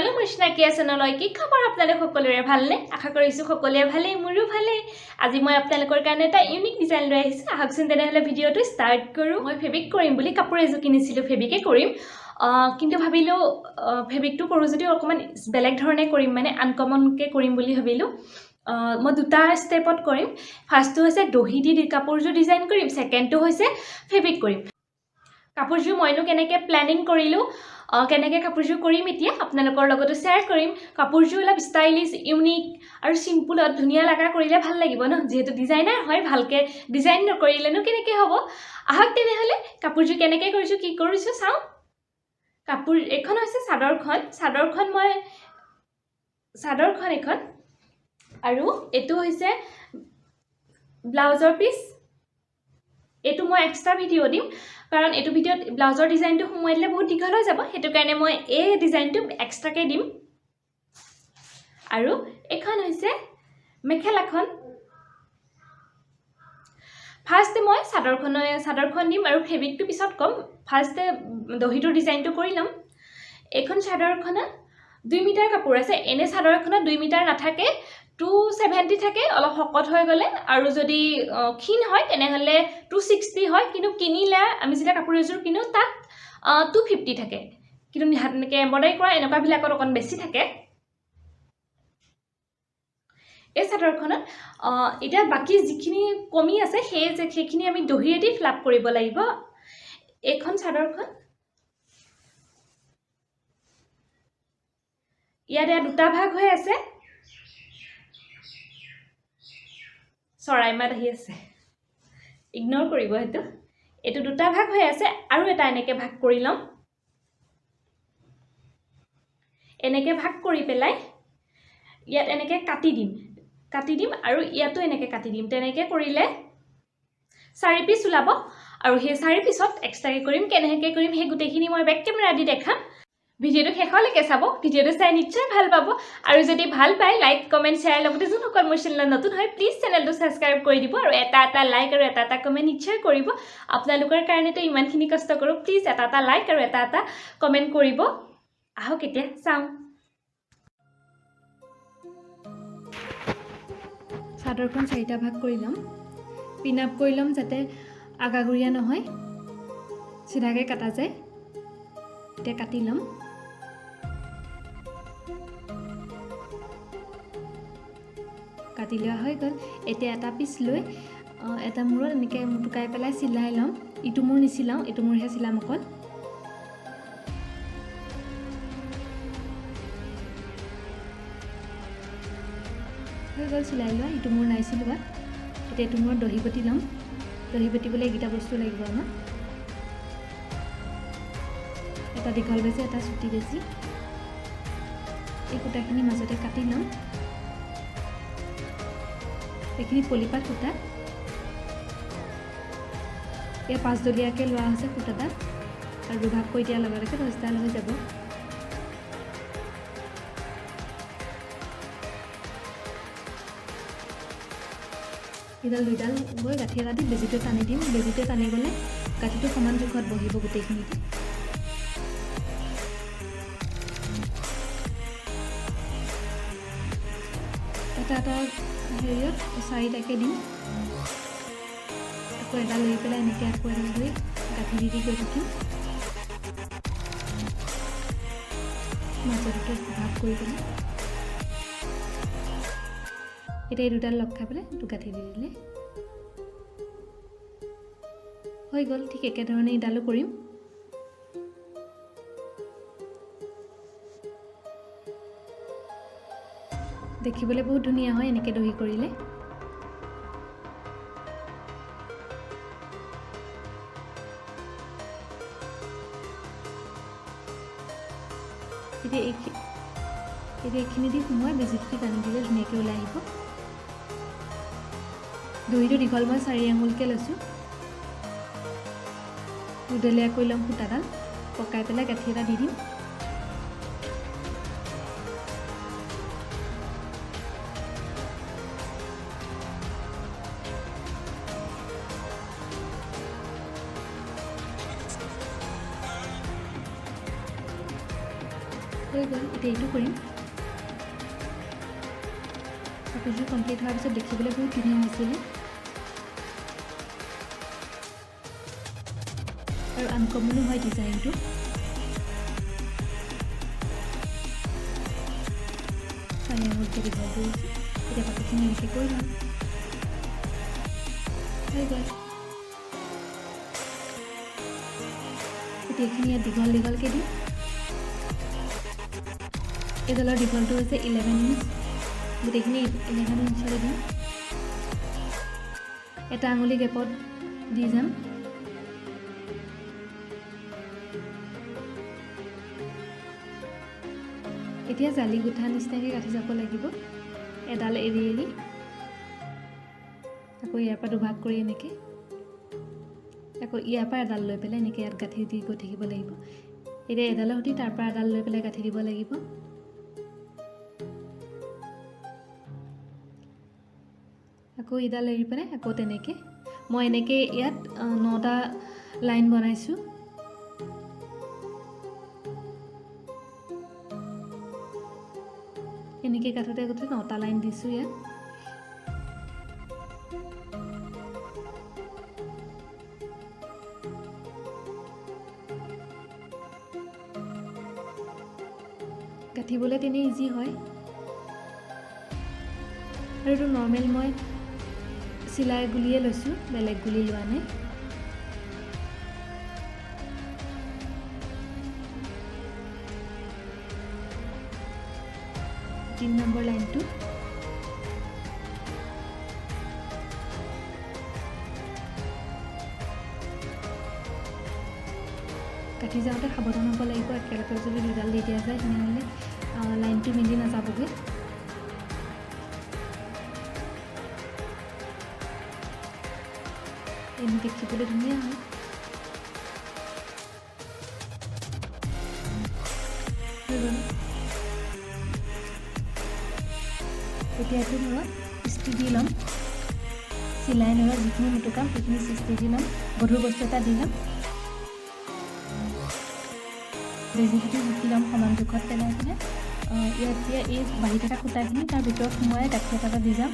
আপোনালোক মোৰ চিনাকি আছে নলয় কি খবৰ আপোনালোক সকলোৰে ভালনে আশা কৰিছো সকলোৰে ভালেই মোৰো ভালেই আজি মই আপোনালোকৰ কাৰণে এটা ইউনিক ডিজাইন লৈ আহিছো আহকচোন তেনেহলে ভিডিওটো ষ্টাৰ্ট কৰো মই ফেব্ৰিক কৰিম বুলি কাপোৰ এযোৰ কিনিছিলো ফেব্ৰিকে কৰিম কিন্তু ভাবিলো ফেব্ৰিকটো কৰো যদি অকমান বেলেগ ধৰণে কৰিম মানে আনকমনকে কৰিম বুলি ভাবিলো মই দুটা স্টেপত কৰিম ফাৰ্ষ্টটো হৈছে দহি দি কাপোৰযোৰ ডিজাইন কৰিম সেকেন্ডটো হৈছে ফেব্ৰিক কৰিম কাপোৰযোৰ মইনো কেনেকৈ প্ল্যানিং কৰিলো কেনেকৈ কাপোৰযোৰ কৰিম এতিয়া আপোনালোকৰ লগতো শেয়াৰ কৰিম কাপোৰযোৰ অলপ ষ্টাইলিশ ইউনিক আৰু সিম্পলত ধুনীয়া লাগা কৰিলে ভাল লাগিব ন যেহেতু ডিজাইনাৰ হয় ভালকে ডিজাইন নকৰিলেনো কেনেকৈ হ'ব আহক তেনেহলে কাপোৰযোৰ কেনেকৈ কৰিছো কি কৰিছো চাও কাপোৰ এখন হৈছে চাদৰখন মই চাদৰখন এখন আৰু এটো হৈছে ব্লাউজৰ পিস এটো মই এক্সট্ৰা ভিডিও দিম কাৰণ এটো ভিডিওত ব্লাউজৰ ডিজাইনটো সোমাই দিলে বহুত দীঘল হৈ যাব হেতু কাৰণে মই এই ডিজাইনটো এক্সট্ৰাকে দিম আৰু এখন হৈছে মেখেলাখন ফাৰ্ষ্ট মই চাদৰখন দিম আৰু ফেব্ৰিকটো পিছত কম ফাৰ্ষ্ট দহিটোৰ ডিজাইনটো কৰি লম এখন চাদৰখনত 2 মিটাৰ কাপোৰ আছে এনে চাদৰখনত 2 মিটাৰ নাথাকে 270 থাকে অলপ হকত হৈ গলে আৰু যদি ক্ষীণ হয় তেনেহলে 260 হয় কিন্তু কিনিলে আমি যেটা কাপোৰ এযোৰ কিনো তাত 250 থাকে কিন্তু হাতকে এমব্ৰয়ডাৰী কৰা এনেকুৱা বিলাকত অকন বেছি থাকে এই চাদৰখনত এটা বাকি যিখিনি কমি আছে সেইখিনি আমি দহিয়েদি ফ্লাপ কৰিব লাগিব এখন চাদৰখন ইয়াতে দুটা ভাগ হৈ আছে চৰাইমাত আহি আছে ইগনোৰ কৰিব হেতু এটো দুটা ভাগ হৈ আছে আৰু এটা এনেকে ভাগ কৰি লম এনেকে ভাগ কৰি পেলাই ইয়াত এনেকে কাটি দিম আৰু ইয়াতো এনেকে কাটি দিম তেনেকে কৰিলে 4 পিস ওলাব আৰু সেই 4 পিছত এক্সট্ৰাকে কৰিম কেনেকৈ কৰিম হে গুটেখিনি মই বেক ক্যামেৰা দি দেখাম ভিডিওটো শেষলৈকে চাব ভিডিওটো চাই নিশ্চয় ভাল পাব আৰু যদি ভাল পায় লাইক কমেন্ট শেয়াৰ লগতে যোনসকল মোৰ চেনেলত নতুন হয় প্লিজ চেনেলটো সাবস্ক্ৰাইব কৰি দিব আৰু এটা লাইক আৰু এটা কমেন্ট নিশ্চয় কৰিব আপোনালোকৰ কাৰণেটো ইমানখিনি কষ্ট কৰো প্লিজ এটা লাইক আৰু এটা কমেন্ট কৰিব আহক এতিয়া চাও চাদৰখন 4টা ভাগ কৰি লম পিন আপ কৰি লম যাতে আগাগুৰিয়া নহয় সিধাকে কাটা যায় এতিয়া কাটি লম কাটি লোৱা হৈ গল এতিয়া এটা পিস লৈ এটা মূৰত এনেকৈ মুটুকাই পেলাই চিলাই লম ইটো মূৰ নিচিলাও ইটো মূৰহে চিলাম অকল হৈ গল চিলাই লোৱা ইটো মূৰ নাই চিলোৱা এতিয়া ইটো মূৰত দহি বটি লম দহি বটিবলৈ এইকেইটা বস্তু লাগিব আমাক এটা দীঘল বেছি এটা চুটি বেছি এই কুটাখিনি মাজতে কাটি লম এইখিনি পলিপাত কুটা এই 5 দলিয়াকে লোৱা হৈছে কুটাটা আৰু দুভাগ কৰি দিয়া লগে লগে 10টা হৈ যাব ইডাল দুইডাল গৈ গাঁঠি এটা দি বেজিটো টানি দিম বেজিটো টানি গ'লে গাঁঠিটো সমান জোখত বহিব গোটেইখিনিতে এটা হেৰিয়ত 4টাকে দিম আকৌ এটা লৈ পেলাই এনেকৈ আকৌ এটা লৈ গাঁঠি দি গৈ থাকিম মাজতে ভাগ কৰি পেলাই এতিয়া এই দুডাল লগ খাই পেলাই দুটা গাঁঠি দি দিলে হৈ গ'ল ঠিক একেধৰণে ইডালো কৰিম দেখিবলৈ বহুত ধুনীয়া হয় এনেকৈ দহি কৰিলে এতিয়া এইখিনি দি সোমোৱাই বেজিটো টানি দিলে ধুনীয়াকৈ ওলাই আহিব দহিটো দীঘল মই 4 আঙুলকৈ লৈছোঁ দুডলীয়া কৰি ল'ম সূতাডাল পকাই পেলাই গাঁঠি এটা দি দিম হৈ হৈ গ'ল এতিয়া এইটো কৰিম কাপোৰযোৰ কমপ্লিট হোৱাৰ পিছত দেখিবলৈ বহুত ধুনীয়া হৈছিলে আৰু আনকমনো হয় ডিজাইনটো চাই আঙুলটো দীঘল কৰিছোঁ এতিয়া বাকীখিনি এনেকৈ কৰি ল'ম হৈ গ'ল এতিয়া এইখিনি ইয়াত দীঘল দীঘলকৈ দিম এইডালৰ দীঘলটো হৈছে 11 ইঞ্চ গোটেইখিনি 11 ইঞ্চলৈ দিম এটা আঙুলি গেপত দি যাম এতিয়া জালি গুঠা নিচিনাকৈ কাটি যাব লাগিব এডাল এৰি এৰি আকৌ ইয়াৰ পৰা দুভাগ কৰি এনেকৈ আকৌ ইয়াৰ পৰা এডাল লৈ পেলাই এনেকৈ ইয়াত গাঁঠি দি গৈ থাকিব লাগিব এতিয়া এডালৰ সৈতে তাৰ পৰা এডাল লৈ পেলাই গাঁঠি দিব লাগিব আকৌ এডাল এৰি পেলাই আকৌ তেনেকৈ মই এনেকৈ ইয়াত 9টা লাইন বনাইছোঁ এনেকৈ কাটোতে 9টা লাইন দিছোঁ ইয়াত গাঁঠিবলৈ তেনেই ইজি হয় আৰু এইটো নৰ্মেল মই চিলাই গুলিয়ে লৈছোঁ বেলেগ গুলি লোৱা নাই 3 নম্বৰ লাইনটো কাটি যাওঁতে সাৱধান হ'ব লাগিব একেলগে যদি দুডাল দি দিয়া যায় তেনেহ'লে লাইনটো মিলি নাযাবগৈ এনে দেখিবলৈ ধুনীয়া হয় এতিয়া এইটো ধৰক ষ্টিচ দি ল'ম চিলাই নৰা যিখিনি মুটুকাম সেইখিনি ষ্টিচ দি ল'ম গধুৰ বস্তু এটা দি ল'ম বেজিটো জুখি ল'ম সমান জোখত পেলাই পেলাই ইয়াত এতিয়া এই বাঢ়ি থকা সূতাখিনি তাৰ ভিতৰত সোমোৱাই গাঁঠি এটা দি যাম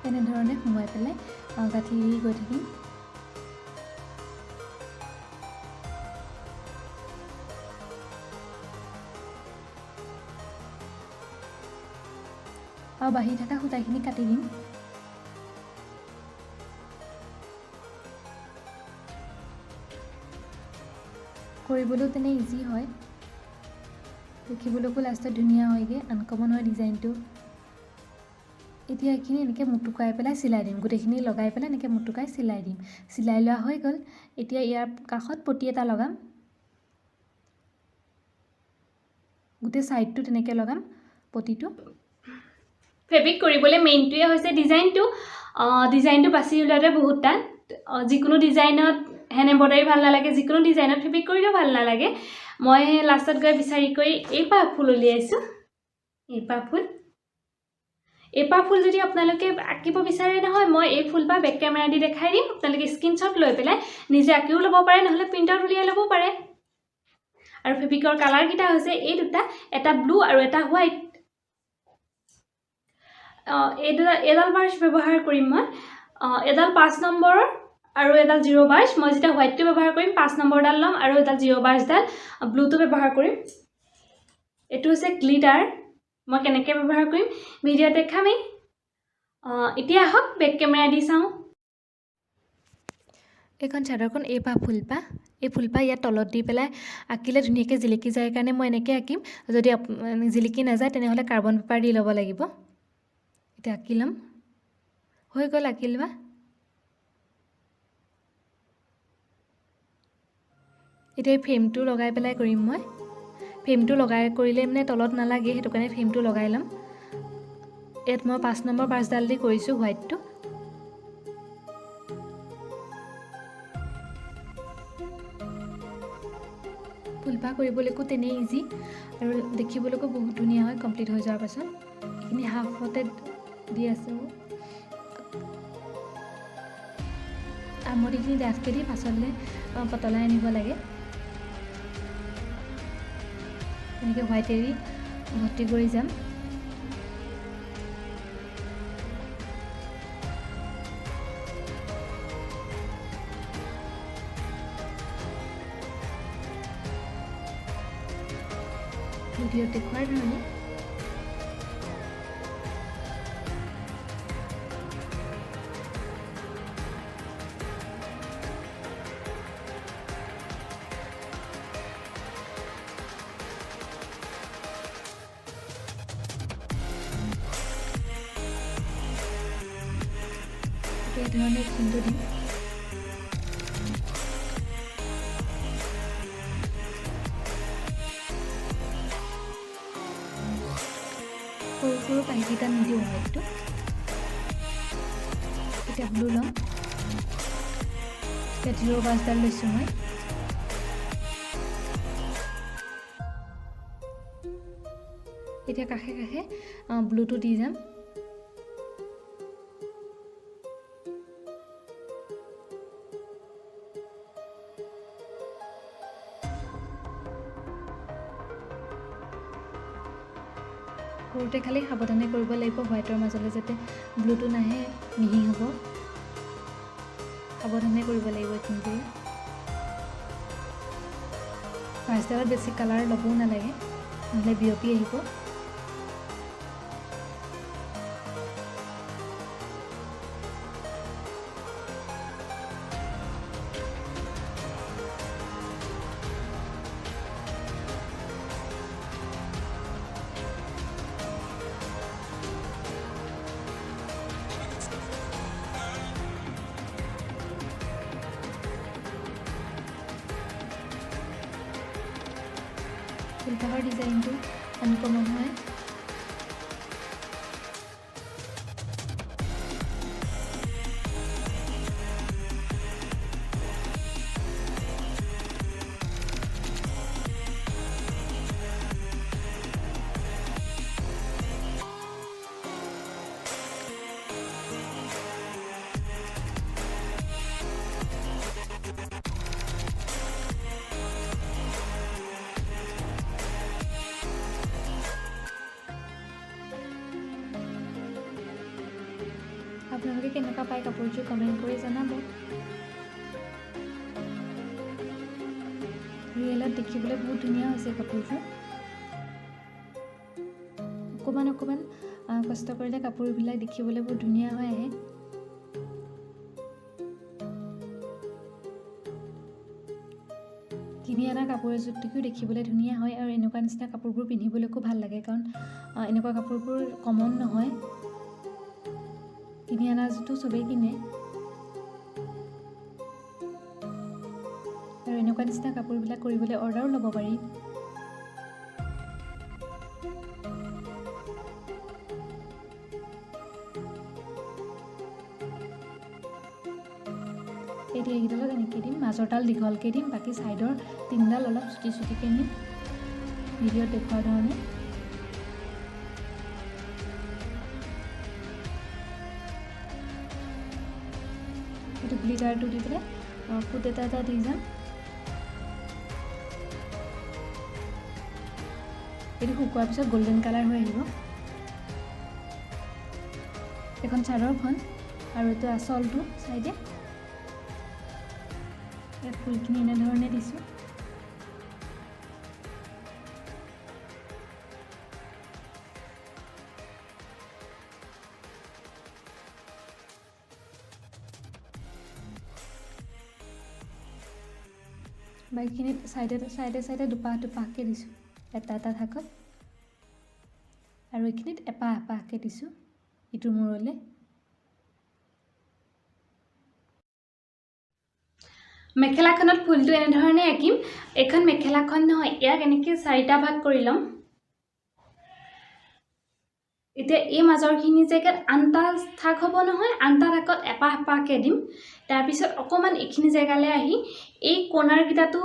এনেধৰণে সোমোৱাই পেলাই গাঁঠি গৈ থাকিম আৰু বাঢ়ি থকা সূতাখিনি কাটি দিম কৰিবলৈও তেনে ইজি হয় দেখিবলৈকো লাষ্টত ধুনীয়া হয়গৈ আনকমন হয় ডিজাইনটো এতিয়া এইখিনি এনেকৈ মুটুকাই পেলাই চিলাই দিম গোটেইখিনি লগাই পেলাই এনেকৈ মুটুকাই চিলাই দিম চিলাই লোৱা হৈ গ'ল এতিয়া ইয়াৰ কাষত পটি এটা লগাম গোটেই সাইডটো তেনেকৈ লগাম পটিটো ফেব্ৰিক কৰিবলৈ মেইনটোৱে হৈছে ডিজাইনটো বাছি উলিয়াওঁতে বহুত টান যিকোনো ডিজাইনত হেণ্ড এম্ব্ৰইডাৰী ভাল নালাগে যিকোনো ডিজাইনত ফেব্ৰিক কৰিলেও ভাল নালাগে মই লাষ্টত গৈ বিচাৰি কৰি এইপাহ ফুল উলিয়াইছোঁ এইপাহ ফুল যদি আপোনালোকে আঁকিব বিচাৰে নহয় মই এই ফুলপাহ বেক কেমেৰা দি দেখাই দিম আপোনালোকে স্ক্ৰীনশ্বট লৈ পেলাই নিজে আঁকিও ল'ব পাৰে নহ'লে প্ৰিণ্ট আউট উলিয়াই ল'ব পাৰে আৰু ফেব্ৰিকৰ কালাৰকেইটা হৈছে এই দুটা এটা ব্লু আৰু এটা হোৱাইট এডাল ব্ৰাছ ব্যৱহাৰ কৰিম মই এডাল 5 নম্বৰৰ আৰু এডাল 0 ব্ৰাছ মই যেতিয়া হোৱাইটটো ব্যৱহাৰ কৰিম 5 নম্বৰডাল ল'ম আৰু এডাল 0 ব্ৰাছডাল ব্লুটো ব্যৱহাৰ কৰিম এইটো হৈছে গ্লিটাৰ মই কেনেকৈ ব্যৱহাৰ কৰিম ভিডিঅ'ত দেখামেই এতিয়া আহক বেক কেমেৰা দি চাওঁ এইখন চাদৰখন এইপাহ ফুলপাহ ইয়াত তলত দি পেলাই আঁকিলে ধুনীয়াকৈ জিলিকি যায় কাৰণে মই এনেকৈ আঁকিম যদি জিলিকি নাযায় তেনেহ'লে কাৰ্বন পেপাৰ দি ল'ব লাগিব এতিয়া আঁকি ল'ম হৈ গ'ল আঁকি লোৱা এতিয়া ফ্ৰেমটো লগাই পেলাই কৰিম মই ফ্ৰেমটো লগাই কৰিলে মানে তলত নালাগে সেইটো কাৰণে ফ্ৰেমটো লগাই ল'ম ইয়াত মই 5 নম্বৰ ব্ৰাছডাল দি কৰিছোঁ হোৱাইটটো। ফুলপাহ কৰিবলৈকো তেনেই ইজি আৰু দেখিবলৈকো বহুত ধুনীয়া হয় কমপ্লিট হৈ যোৱাৰ পাছত। এইখিনি হাফতে দি আছোঁ। আমৰিখিনি ডাঠকৈ দি পাছলৈ পতলাই আনিব লাগে। এনেকৈ হোৱাইটেৰি ভৰ্তি কৰি যাম। ভিডিঅ'ত দেখুৱাৰ ধৰণে এই ধৰণে কিন্তু দিম। সৰু সৰু পাহিকেইটা নিদিওঁ হোৱাইটটো। এতিয়া ব্লু ল'ম। এতিয়া 0 ব্ৰাছডাল লৈছোঁ মই। এতিয়া কাষে কাষে ব্লুটো দি যাম। কৰোঁতে খালি সাৱধানে কৰিব লাগিব হোৱাইটৰ মাজলৈ যাতে ব্লুটো নাহে, মিহি হ'ব। সাৱধানে কৰিব লাগিব এইখিনি। ব্ৰাছডালত বেছি কালাৰ ল'বও নালাগে, নহ'লে বিয়পি আহিব। ফুলপাহৰ ডিজাইনটো আনকমন হয়। আপোনালোকে কেনেকুৱা পায় কাপোৰযোৰ কমেণ্ট কৰি জনাব। ৰিয়েলত দেখিবলৈ বহুত ধুনীয়া হৈছে কাপোৰযোৰ। অকণমান অকণমান কষ্ট কৰিলে কাপোৰবিলাক দেখিবলৈ বহুত ধুনীয়া হৈ আহে। কিনি অনা কাপোৰ এযোৰটিও দেখিবলৈ ধুনীয়া হয় আৰু এনেকুৱা নিচিনা কাপোৰবোৰ পিন্ধিবলৈকো ভাল লাগে, কাৰণ এনেকুৱা কাপোৰবোৰ কমন নহয়। কিনি অনাযোৰটো চবেই কিনে আৰু এনেকুৱা নিচিনা কাপোৰবিলাক কৰিবলৈ অৰ্ডাৰো ল'ব পাৰি। এতিয়া এইকেইডালত এনেকৈ দিম, মাজৰডাল দীঘলকৈ দিম, বাকী ছাইডৰ 3ডাল অলপ চুটি চুটিকৈ নিম ভিডিঅ'ত দেখুৱাৰ ধৰণে। এইটো গ্লিটাৰটো দি পেলাই ফুট এটা দি যাম। এইটো শুকোৱাৰ পিছত গল্ডেন কালাৰ হৈ আহিব। এখন চাদৰখন আৰু এইটো আঁচলটো চাইডে ইয়াত ফুলখিনি এনেধৰণে দিছোঁ। বাকীখিনিত চাইডে চাইডে দুপাহকৈ দিছোঁ, এটা থাকত। আৰু এইখিনিত এপাহকৈ দিছোঁ ইটোৰ মূৰলৈ। মেখেলাখনত ফুলটো এনেধৰণে আঁকিম। এইখন মেখেলাখন নহয়, ইয়াক এনেকৈ 4টা ভাগ কৰি ল'ম। এতিয়া এই মাজৰখিনি জেগাত আনটা থাক হ'ব নহয়, আনটা থাকত এপাহ এপাহকৈ দিম। তাৰপিছত অকণমান এইখিনি জেগালৈ আহি এই কৰ্ণাৰকেইটাতো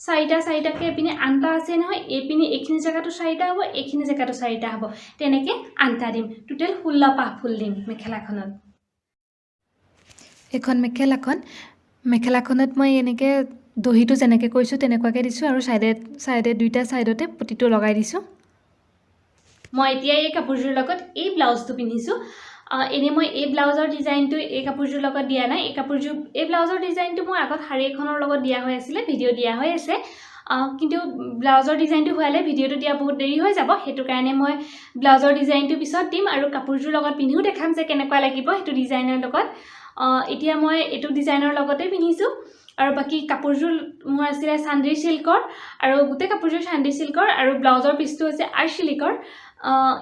চাৰিটা চাৰিটাকৈ এইপিনে আনটা আছে নহয়, এইপিনে এইখিনি জেগাটো চাৰিটা হ'ব, এইখিনি জেগাটো চাৰিটা হ'ব, তেনেকৈ আনটা দিম। টোটেল 16 পাহ ফুল দিম মেখেলাখনত। এইখন মেখেলাখনত মই এনেকৈ দহিটো যেনেকৈ কৰিছোঁ তেনেকুৱাকৈ দিছোঁ আৰু চাইডে দুইটা চাইডতে পতিটো লগাই দিছোঁ। মই এতিয়া এই কাপোৰযোৰ লগত এই ব্লাউজটো পিন্ধিছোঁ। এনেই মই এই ব্লাউজৰ ডিজাইনটো এই কাপোৰযোৰ লগত দিয়া নাই। এই ব্লাউজৰ ডিজাইনটো মই আগত শাৰী এখনৰ লগত দিয়া হৈ আছিলে, ভিডিঅ' দিয়া হৈ আছে। কিন্তু ব্লাউজৰ ডিজাইনটো হোৱালে ভিডিঅ'টো দিয়া বহুত দেৰি হৈ যাব, সেইটো কাৰণে মই ব্লাউজৰ ডিজাইনটো পিছত দিম আৰু কাপোৰযোৰ লগত পিন্ধিও দেখাম যে কেনেকুৱা লাগিব সেইটো ডিজাইনৰ লগত। এতিয়া মই এইটো ডিজাইনৰ লগতে পিন্ধিছোঁ আৰু বাকী কাপোৰযোৰ মোৰ আছিলে চান্দি চিল্কৰ আৰু গোটেই কাপোৰযোৰ চান্দি চিল্কৰ আৰু ব্লাউজৰ পিচটো হৈছে আৰ্চিলিকৰ।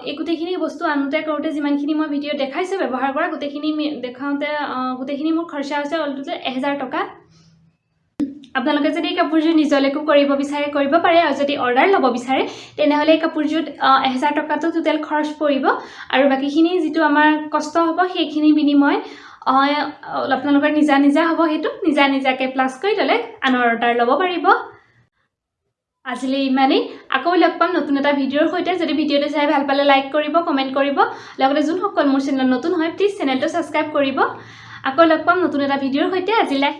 এই গোটেইখিনি বস্তু আনোতে কৰোঁতে যিমানখিনি মই ভিডিঅ' দেখাইছোঁ ব্যৱহাৰ কৰা গোটেইখিনি দেখাওঁতে গোটেইখিনি মোৰ খৰচা হৈছে অলটোটেল 1000 টকা। আপোনালোকে যদি এই কাপোৰযোৰ নিজলৈকো কৰিব বিচাৰে কৰিব পাৰে, আৰু যদি অৰ্ডাৰ ল'ব বিচাৰে তেনেহ'লে এই কাপোৰযোৰত 1000 টকাটো টোটেল খৰচ পৰিব আৰু বাকীখিনি যিটো আমাৰ কষ্ট হ'ব সেইখিনি বিনিময় আপোনালোকৰ নিজা হ'ব। সেইটো নিজাকৈ প্লাছ কৰি ল'লে আনৰ অৰ্ডাৰ ল'ব পাৰিব। আজিলৈ ইমানেই। আকৌ লগ পাম নতুন এটা ভিডিঅ'ৰ সৈতে। যদি ভিডিঅ'টো চাই ভাল পালে লাইক কৰিব, কমেণ্ট কৰিব, লগতে যোনসকল মোৰ চেনেল নতুন হয় প্লিজ চেনেলটো ছাবস্ক্ৰাইব কৰিব। আকৌ লগ পাম নতুন এটা ভিডিঅ'ৰ সৈতে। আজিলৈ